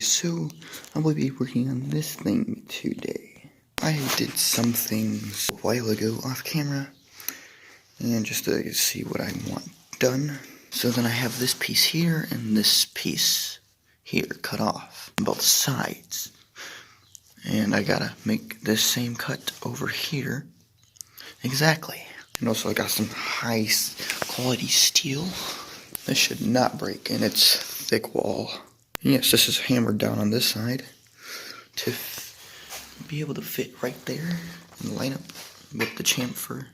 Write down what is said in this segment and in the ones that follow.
So, I will be working on this thing today. I did some things a while ago off camera, and just to see what I want done. So then I have this piece here and this piece here cut off on both sides. And I gotta make this same cut over here. Exactly. And also I got some high quality steel. This should not break, and it's thick wall. Yes, this is hammered down on this side to be able to fit right there and line up with the chamfer.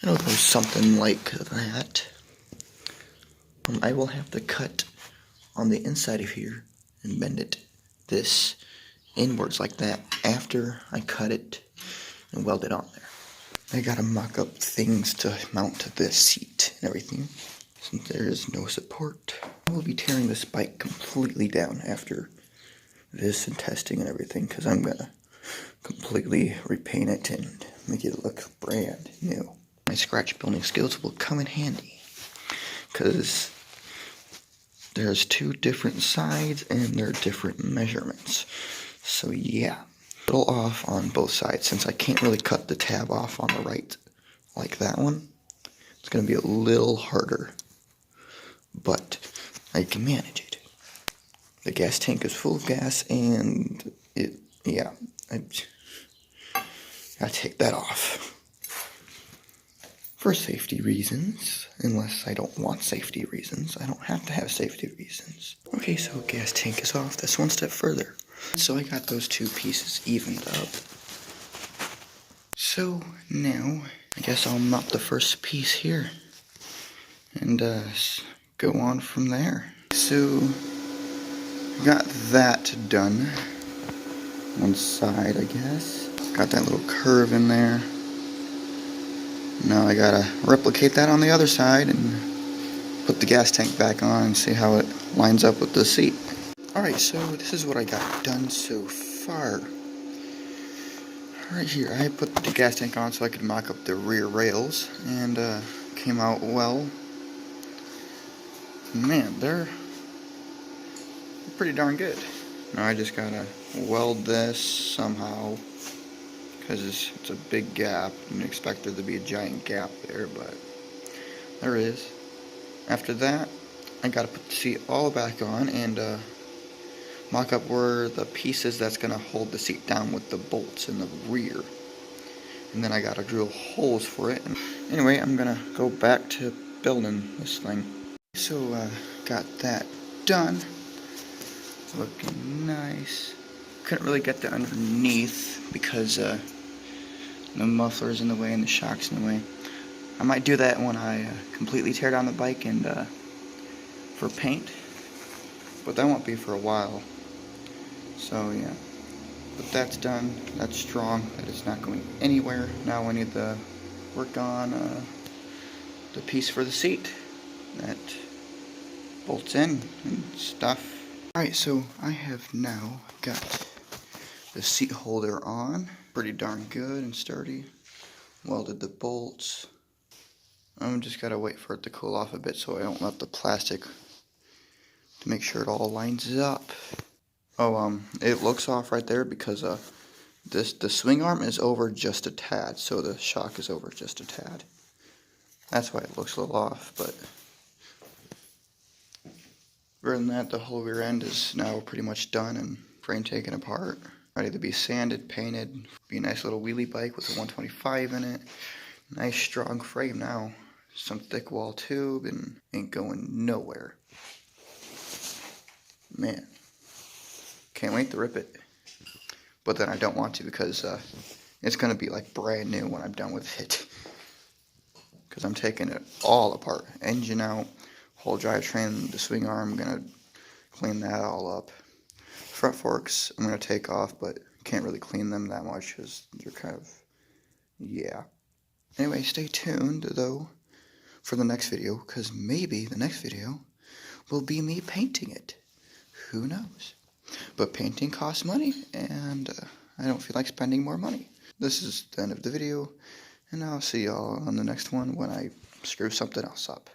It'll go something like that. I will have to cut on the inside of here and bend it this inwards like that after I cut it and weld it on there. I gotta mock up things to mount to this seat and everything, since there is no support. I will be tearing this bike completely down after this and testing and everything, because I'm gonna completely repaint it and make it look brand new. My scratch building skills will come in handy, because there's two different sides and they're different measurements. So yeah, a little off on both sides, since I can't really cut the tab off on the right like that one. It's gonna be a little harder, but I can manage it. The gas tank is full of gas, and I gotta take that off for safety reasons. Unless I don't want safety reasons, I don't have to have safety reasons. Okay, so gas tank is off. That's one step further. So I got those two pieces evened up. So now I guess I'll mount the first piece here and go on from there. So got that done. One side, I guess. Got that little curve in there. Now I gotta replicate that on the other side and put the gas tank back on and see how it lines up with the seat. Alright, so this is what I got done so far. Right here, I put the gas tank on so I could mock up the rear rails, and came out well. Man, they're pretty darn good. Now I just gotta weld this somehow, because it's a big gap. I didn't expect there to be a giant gap there, but there is. After that, I gotta put the seat all back on and mock up where the pieces that's gonna hold the seat down with the bolts in the rear. And then I gotta drill holes for it. Anyway, I'm gonna go back to building this thing. So got that done. Looking nice. Couldn't really get the underneath because the muffler's in the way and the shock's in the way. I might do that when I completely tear down the bike and for paint, but that won't be for a while. So yeah, but that's done. That's strong. That is not going anywhere. Now I need to work on the piece for the seat that bolts in and stuff. Alright, so I have now got the seat holder on. Pretty darn good and sturdy. Welded the bolts. I'm just gotta wait for it to cool off a bit so I don't let the plastic, to make sure it all lines up. Oh, it looks off right there because the swing arm is over just a tad, so the shock is over just a tad. That's why it looks a little off, but other than that, the whole rear end is now pretty much done and frame taken apart. Ready to be sanded, painted, be a nice little wheelie bike with a 125 in it. Nice strong frame now. Some thick wall tube and ain't going nowhere. Man, can't wait to rip it. But then I don't want to, because it's gonna be like brand new when I'm done with it. Because I'm taking it all apart. Engine out, whole drivetrain, the swing arm, I'm gonna clean that all up. Front forks I'm gonna take off, but can't really clean them that much because they're kind of, yeah. Anyway, stay tuned though for the next video, because maybe the next video will be me painting it. Who knows? But painting costs money, and I don't feel like spending more money. This is the end of the video, and I'll see y'all on the next one when I screw something else up.